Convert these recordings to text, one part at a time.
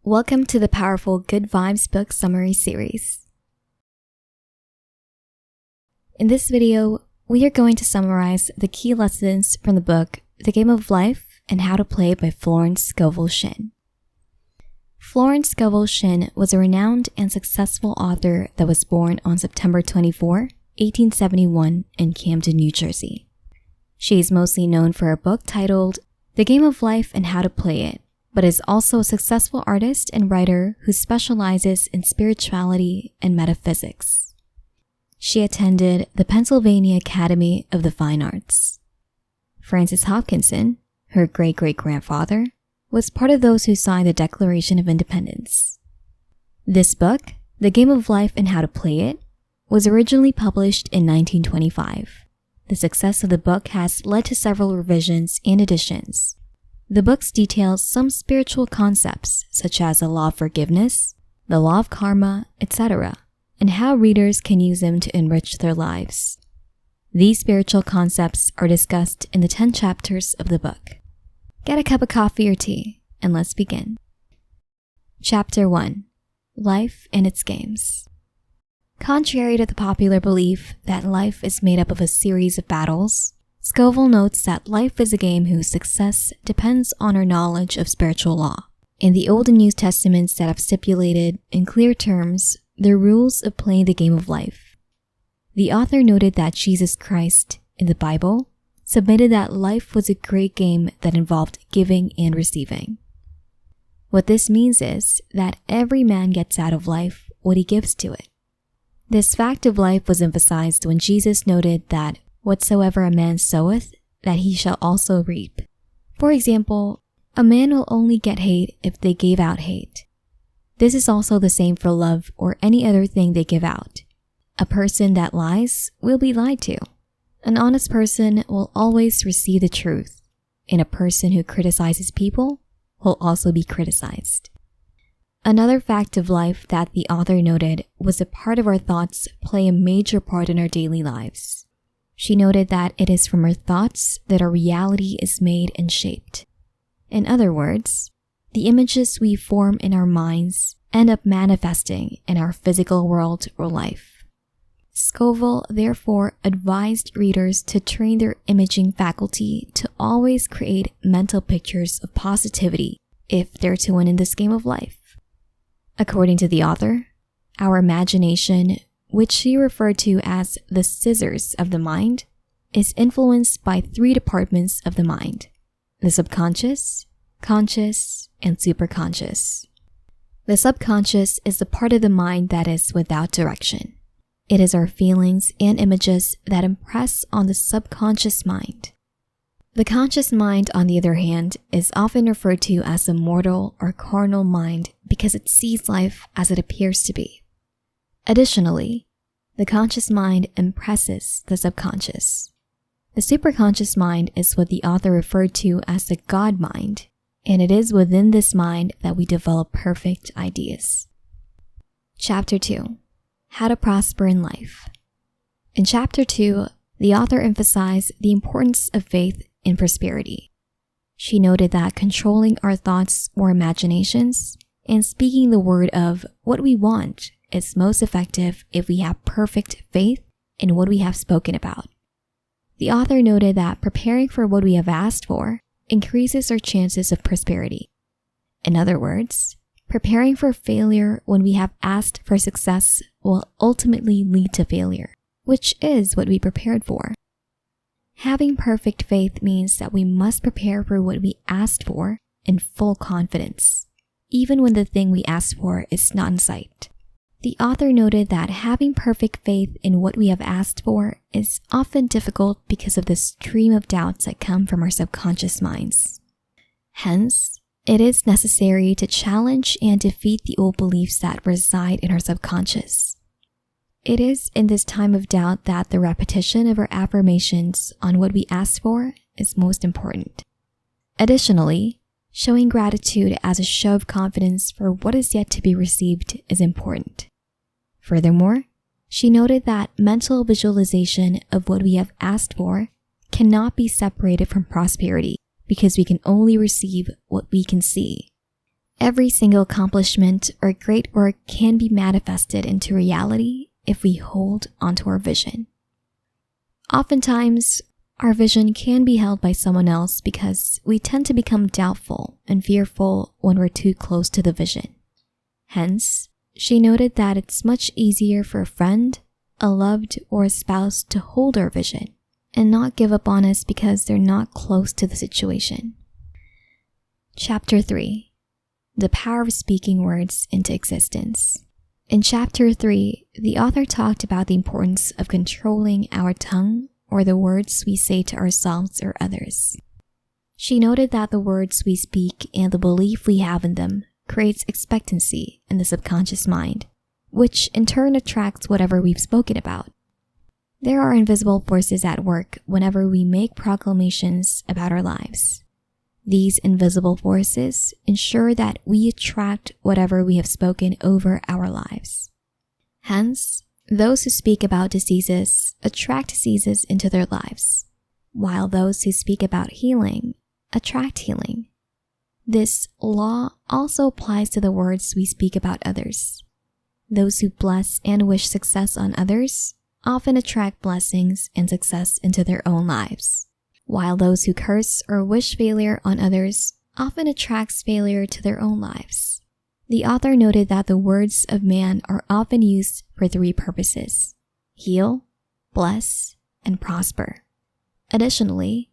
Welcome to the powerful Good Vibes book summary series. In this video, we are going to summarize the key lessons from the book The Game of Life and How to Play by Florence Scovel Shinn. Florence Scovel Shinn was a renowned and successful author that was born on September 24, 1871 in Camden, New Jersey. She is mostly known for a book titled The Game of Life and How to Play It, but is also a successful artist and writer who specializes in spirituality and metaphysics. She attended the Pennsylvania Academy of the Fine Arts. Francis Hopkinson, her great-great-grandfather, was part of those who signed the Declaration of Independence. This book, The Game of Life and How to Play It, was originally published in 1925. The success of the book has led to several revisions and editions. The books detail some spiritual concepts such as the law of forgiveness, the law of karma, etc., and how readers can use them to enrich their lives. These spiritual concepts are discussed in the 10 chapters of the book. Get a cup of coffee or tea, and let's begin. Chapter 1. Life and its Games. Contrary to the popular belief that life is made up of a series of battles, Scovel notes that life is a game whose success depends on our knowledge of spiritual law. In the Old and New Testaments that have stipulated, in clear terms, the rules of playing the game of life. The author noted that Jesus Christ, in the Bible, submitted that life was a great game that involved giving and receiving. What this means is that every man gets out of life what he gives to it. This fact of life was emphasized when Jesus noted that whatsoever a man soweth, that he shall also reap. For example, a man will only get hate if they gave out hate. This is also the same for love or any other thing they give out. A person that lies will be lied to. An honest person will always receive the truth, and a person who criticizes people will also be criticized. Another fact of life that the author noted was a part of our thoughts play a major part in our daily lives. She noted that it is from our thoughts that our reality is made and shaped. In other words, the images we form in our minds end up manifesting in our physical world or life. Scovel therefore advised readers to train their imaging faculty to always create mental pictures of positivity if they're to win in this game of life. According to the author, our imagination, which she referred to as the scissors of the mind, is influenced by 3 departments of the mind: the subconscious, conscious, and superconscious. The subconscious is the part of the mind that is without direction. It is our feelings and images that impress on the subconscious mind. The conscious mind, on the other hand, is often referred to as the mortal or carnal mind because it sees life as it appears to be. Additionally, the conscious mind impresses the subconscious. The superconscious mind is what the author referred to as the God mind, and it is within this mind that we develop perfect ideas. Chapter 2. How to Prosper in Life. In Chapter 2, the author emphasized the importance of faith in prosperity. She noted that controlling our thoughts or imaginations and speaking the word of what we want is most effective if we have perfect faith in what we have spoken about. The author noted that preparing for what we have asked for increases our chances of prosperity. In other words, preparing for failure when we have asked for success will ultimately lead to failure, which is what we prepared for. Having perfect faith means that we must prepare for what we asked for in full confidence, even when the thing we asked for is not in sight. The author noted that having perfect faith in what we have asked for is often difficult because of the stream of doubts that come from our subconscious minds. Hence, it is necessary to challenge and defeat the old beliefs that reside in our subconscious. It is in this time of doubt that the repetition of our affirmations on what we asked for is most important. Additionally, showing gratitude as a show of confidence for what is yet to be received is important. Furthermore, she noted that mental visualization of what we have asked for cannot be separated from prosperity because we can only receive what we can see. Every single accomplishment or great work can be manifested into reality if we hold onto our vision. Oftentimes, our vision can be held by someone else because we tend to become doubtful and fearful when we're too close to the vision. Hence, she noted that it's much easier for a friend, a loved, or a spouse to hold our vision and not give up on us because they're not close to the situation. Chapter 3. The Power of Speaking Words into Existence. In Chapter 3, the author talked about the importance of controlling our tongue or the words we say to ourselves or others. She noted that the words we speak and the belief we have in them creates expectancy in the subconscious mind, which in turn attracts whatever we've spoken about. There are invisible forces at work whenever we make proclamations about our lives. These invisible forces ensure that we attract whatever we have spoken over our lives. Hence, those who speak about diseases attract diseases into their lives, while those who speak about healing attract healing. This law also applies to the words we speak about others. Those who bless and wish success on others often attract blessings and success into their own lives, while those who curse or wish failure on others often attracts failure to their own lives. The author noted that the words of man are often used for 3 purposes: heal, bless, and prosper. Additionally,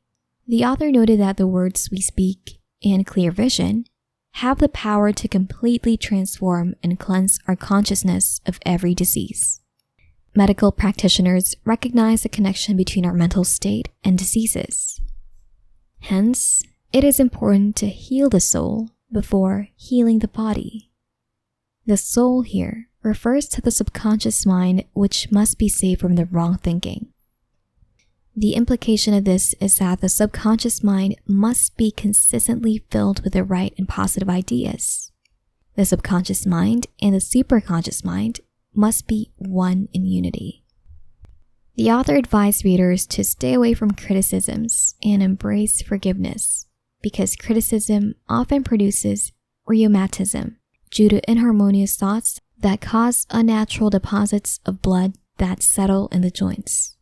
the author noted that the words we speak and clear vision have the power to completely transform and cleanse our consciousness of every disease. Medical practitioners recognize the connection between our mental state and diseases. Hence, it is important to heal the soul before healing the body. The soul here refers to the subconscious mind, which must be saved from the wrong thinking. The implication of this is that the subconscious mind must be consistently filled with the right and positive ideas. The subconscious mind and the superconscious mind must be one in unity. The author advised readers to stay away from criticisms and embrace forgiveness, because criticism often produces rheumatism due to inharmonious thoughts that cause unnatural deposits of blood that settle in the joints.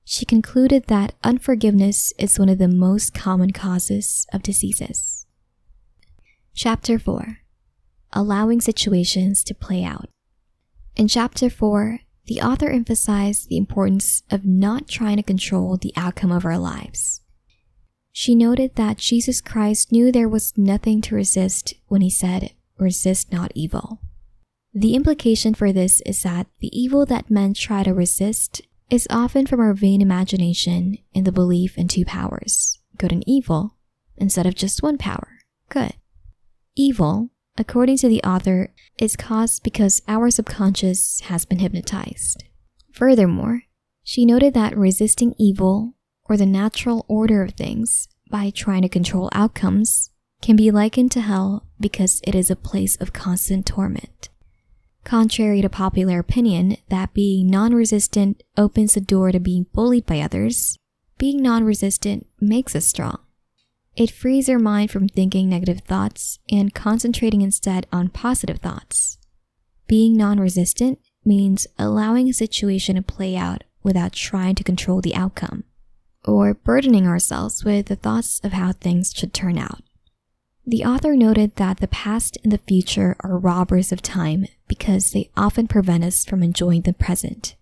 She concluded that unforgiveness is one of the most common causes of diseases. Chapter 4. Allowing situations to play out. In Chapter 4, the author emphasized the importance of not trying to control the outcome of our lives. She noted that Jesus Christ knew there was nothing to resist when he said, "Resist not evil." The implication for this is that the evil that men try to resist is often from our vain imagination and the belief in 2 powers, good and evil, instead of just one power, good. Evil, according to the author, is caused because our subconscious has been hypnotized. Furthermore, she noted that resisting evil, or the natural order of things, by trying to control outcomes, can be likened to hell because it is a place of constant torment. Contrary to popular opinion that being non-resistant opens the door to being bullied by others, being non-resistant makes us strong. It frees our mind from thinking negative thoughts and concentrating instead on positive thoughts. Being non-resistant means allowing a situation to play out without trying to control the outcome, or burdening ourselves with the thoughts of how things should turn out. The author noted that the past and the future are robbers of time because they often prevent us from enjoying the present.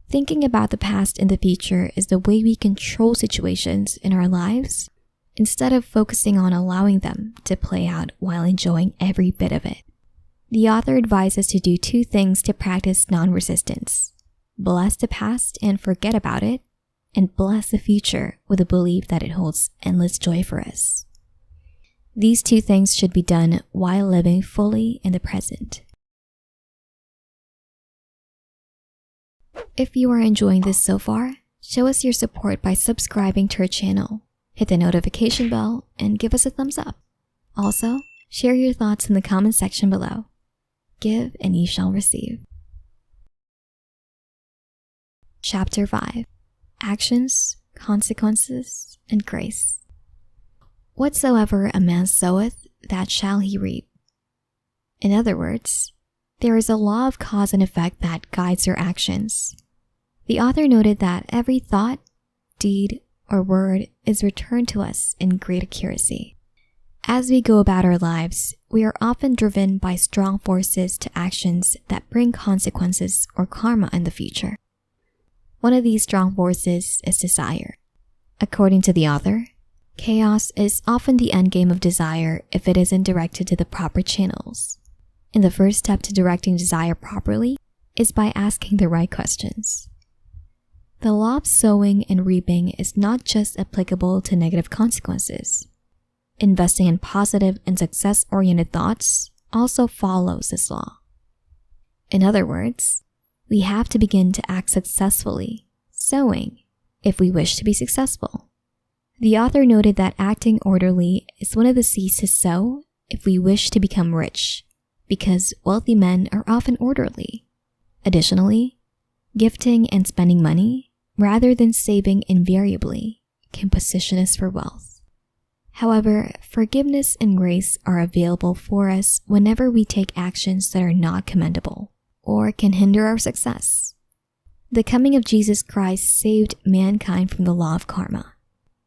Thinking about the past and the future is the way we control situations in our lives, instead of focusing on allowing them to play out while enjoying every bit of it. The author advises to do 2 things to practice non-resistance: bless the past and forget about it, and bless the future with the belief that it holds endless joy for us. These 2 things should be done while living fully in the present. If you are enjoying this so far, show us your support by subscribing to our channel, hit the notification bell, and give us a thumbs up. Also, share your thoughts in the comment section below. Give and you shall receive. Chapter 5. Actions, Consequences, and Grace. Whatsoever a man soweth, that shall he reap. In other words, there is a law of cause and effect that guides our actions. The author noted that every thought, deed, or word is returned to us in great accuracy. As we go about our lives, we are often driven by strong forces to actions that bring consequences or karma in the future. One of these strong forces is desire. According to the author, chaos is often the endgame of desire if it isn't directed to the proper channels. And the first step to directing desire properly is by asking the right questions. The law of sowing and reaping is not just applicable to negative consequences. Investing in positive and success-oriented thoughts also follows this law. In other words, we have to begin to act successfully, sowing, if we wish to be successful. The author noted that acting orderly is one of the seeds to sow if we wish to become rich, because wealthy men are often orderly. Additionally, gifting and spending money, rather than saving invariably, can position us for wealth. However, forgiveness and grace are available for us whenever we take actions that are not commendable or can hinder our success. The coming of Jesus Christ saved mankind from the law of karma.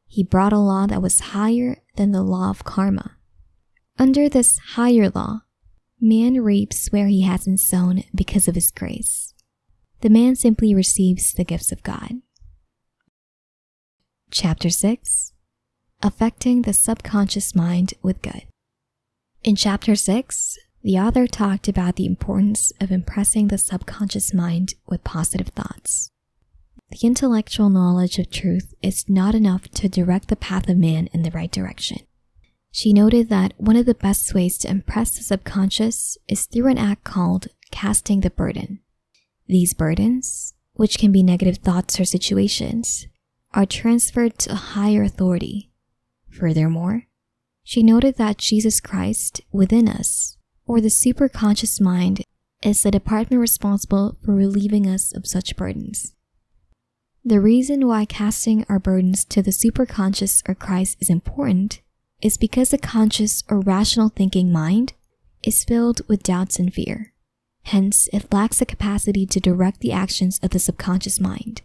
He brought a law that was higher than the law of karma. Under this higher law, man reaps where he hasn't sown because of his grace. The man simply receives the gifts of God. Chapter 6. Affecting the Subconscious Mind with Good. In Chapter 6, the author talked about the importance of impressing the subconscious mind with positive thoughts. The intellectual knowledge of truth is not enough to direct the path of man in the right direction. She noted that one of the best ways to impress the subconscious is through an act called casting the burden. These burdens, which can be negative thoughts or situations, are transferred to a higher authority. Furthermore, she noted that Jesus Christ within us, or the superconscious mind, is the department responsible for relieving us of such burdens. The reason why casting our burdens to the superconscious or Christ is important is because the conscious or rational thinking mind is filled with doubts and fear. Hence, it lacks the capacity to direct the actions of the subconscious mind.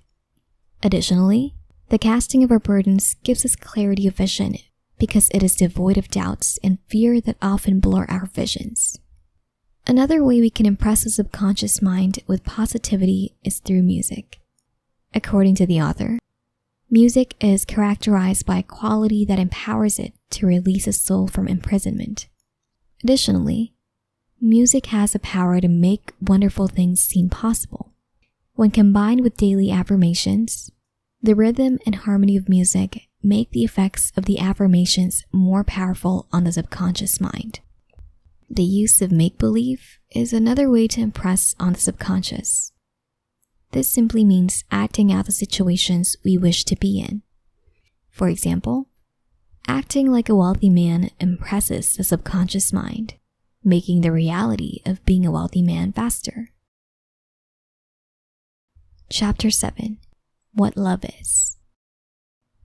Additionally, the casting of our burdens gives us clarity of vision because it is devoid of doubts and fear that often blur our visions. Another way we can impress the subconscious mind with positivity is through music. According to the author, music is characterized by a quality that empowers it to release a soul from imprisonment. Additionally, music has the power to make wonderful things seem possible. When combined with daily affirmations, the rhythm and harmony of music make the effects of the affirmations more powerful on the subconscious mind. The use of make-believe is another way to impress on the subconscious. This simply means acting out the situations we wish to be in. For example, acting like a wealthy man impresses the subconscious mind, making the reality of being a wealthy man faster. Chapter 7. What Love Is.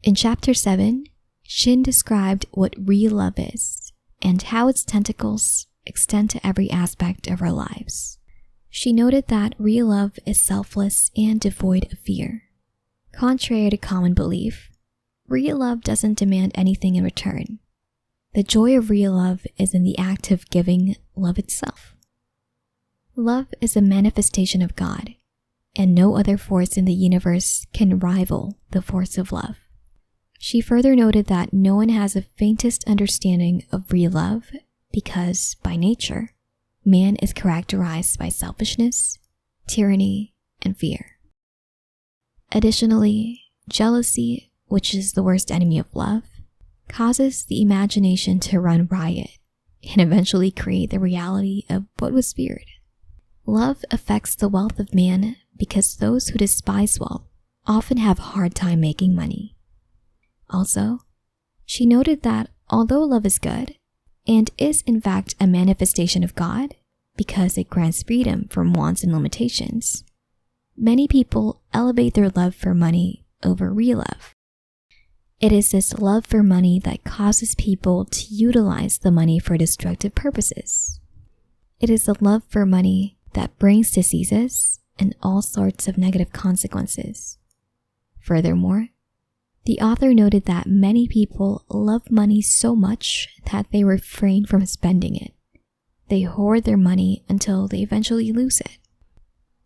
In Chapter 7, Shinn described what real love is and how its tentacles extend to every aspect of our lives. She noted that real love is selfless and devoid of fear. Contrary to common belief, real love doesn't demand anything in return. The joy of real love is in the act of giving love itself. Love is a manifestation of God, and no other force in the universe can rival the force of love. She further noted that no one has the faintest understanding of real love because, by nature, man is characterized by selfishness, tyranny, and fear. Additionally, jealousy, which is the worst enemy of love, causes the imagination to run riot and eventually create the reality of what was feared. Love affects the wealth of man because those who despise wealth often have a hard time making money. Also, she noted that although love is good, and is in fact a manifestation of God because it grants freedom from wants and limitations, many people elevate their love for money over real love. It is this love for money that causes people to utilize the money for destructive purposes. It is the love for money that brings diseases and all sorts of negative consequences. Furthermore, the author noted that many people love money so much that they refrain from spending it. They hoard their money until they eventually lose it.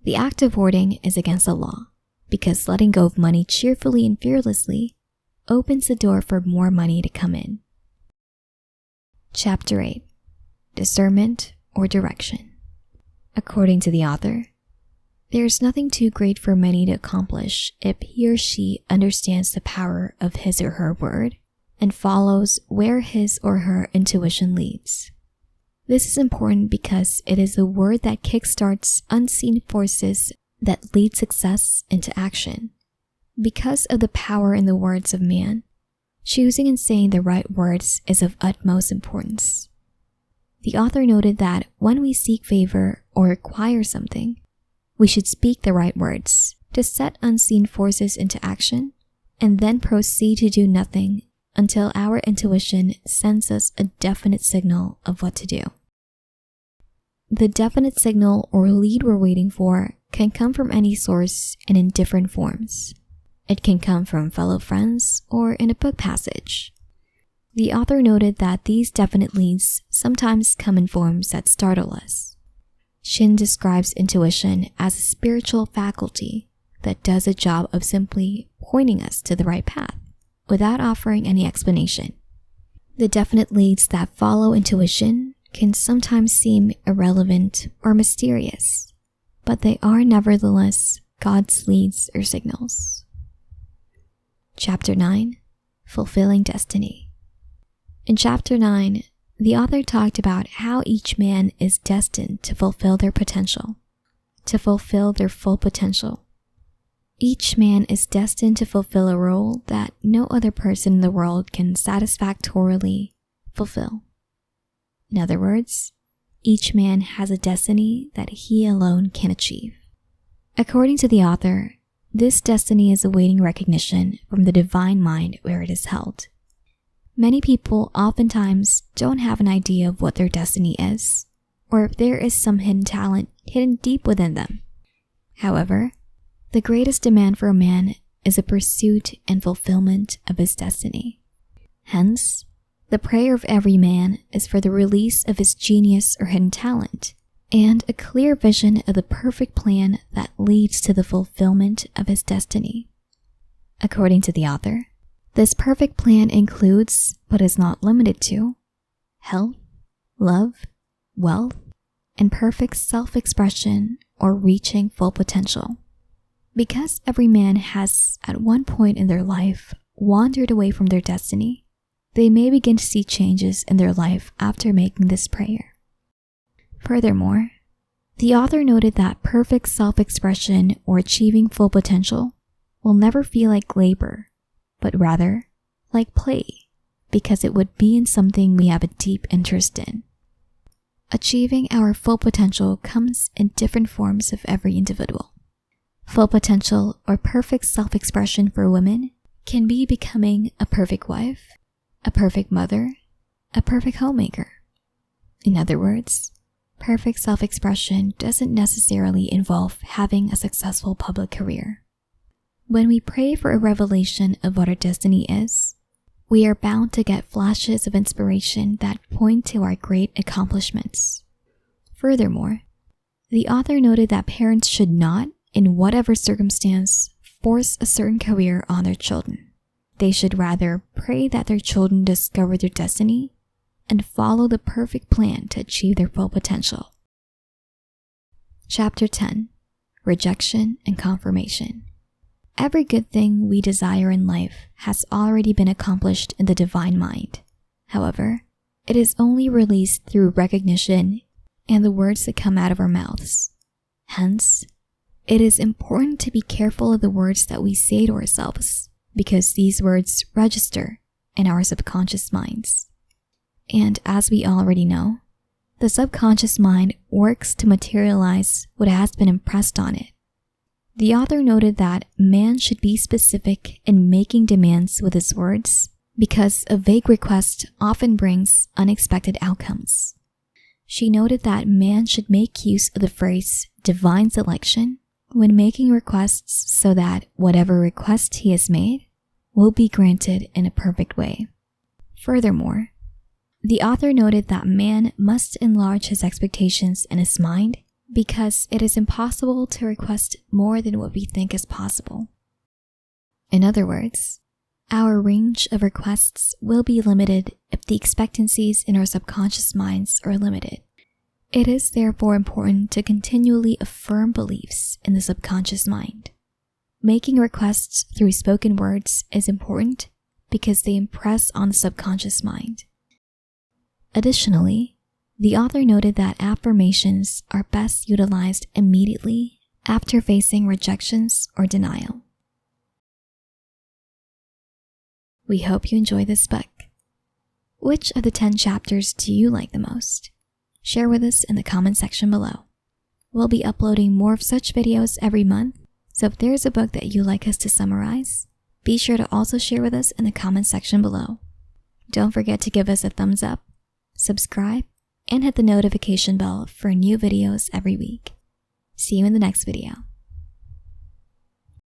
The act of hoarding is against the law because letting go of money cheerfully and fearlessly opens the door for more money to come in. Chapter 8. Discernment or Direction. According to the author, there is nothing too great for many to accomplish if he or she understands the power of his or her word and follows where his or her intuition leads. This is important because it is the word that kickstarts unseen forces that lead success into action. Because of the power in the words of man, choosing and saying the right words is of utmost importance. The author noted that when we seek favor or require something, we should speak the right words to set unseen forces into action and then proceed to do nothing until our intuition sends us a definite signal of what to do. The definite signal or lead we're waiting for can come from any source and in different forms. It can come from fellow friends or in a book passage. The author noted that these definite leads sometimes come in forms that startle us. Shinn describes intuition as a spiritual faculty that does a job of simply pointing us to the right path without offering any explanation. The definite leads that follow intuition can sometimes seem irrelevant or mysterious, but they are nevertheless God's leads or signals. Chapter 9. Fulfilling Destiny. In Chapter 9, the author talked about how each man is destined to fulfill their potential, to fulfill their full potential. Each man is destined to fulfill a role that no other person in the world can satisfactorily fulfill. In other words, each man has a destiny that he alone can achieve. According to the author, this destiny is awaiting recognition from the divine mind where it is held. Many people oftentimes don't have an idea of what their destiny is, or if there is some hidden talent hidden deep within them. However, the greatest demand for a man is the pursuit and fulfillment of his destiny. Hence, the prayer of every man is for the release of his genius or hidden talent, and a clear vision of the perfect plan that leads to the fulfillment of his destiny. According to the author, this perfect plan includes, but is not limited to, health, love, wealth, and perfect self-expression or reaching full potential. Because every man has, at one point in their life, wandered away from their destiny, they may begin to see changes in their life after making this prayer. Furthermore, the author noted that perfect self-expression or achieving full potential will never feel like labor, but rather like play, because it would be in something we have a deep interest in. Achieving our full potential comes in different forms of every individual. Full potential or perfect self-expression for women can be becoming a perfect wife, a perfect mother, a perfect homemaker. In other words, perfect self-expression doesn't necessarily involve having a successful public career. When we pray for a revelation of what our destiny is, we are bound to get flashes of inspiration that point to our great accomplishments. Furthermore, the author noted that parents should not, in whatever circumstance, force a certain career on their children. They should rather pray that their children discover their destiny and follow the perfect plan to achieve their full potential. Chapter 10. Rejection and Confirmation. Every good thing we desire in life has already been accomplished in the divine mind. However, it is only released through recognition and the words that come out of our mouths. Hence, it is important to be careful of the words that we say to ourselves, because these words register in our subconscious minds. And as we already know, the subconscious mind works to materialize what has been impressed on it. The author noted that man should be specific in making demands with his words because a vague request often brings unexpected outcomes. She noted that man should make use of the phrase divine selection when making requests so that whatever request he has made will be granted in a perfect way. Furthermore, the author noted that man must enlarge his expectations in his mind because it is impossible to request more than what we think is possible. In other words, our range of requests will be limited if the expectancies in our subconscious minds are limited. It is therefore important to continually affirm beliefs in the subconscious mind. Making requests through spoken words is important because they impress on the subconscious mind. Additionally, the author noted that affirmations are best utilized immediately after facing rejections or denial. We hope you enjoy this book. Which of the 10 chapters do you like the most? Share with us in the comment section below. We'll be uploading more of such videos every month, so if there's a book that you'd like us to summarize, be sure to also share with us in the comment section below. Don't forget to give us a thumbs up, subscribe, and hit the notification bell for new videos every week. See you in the next video.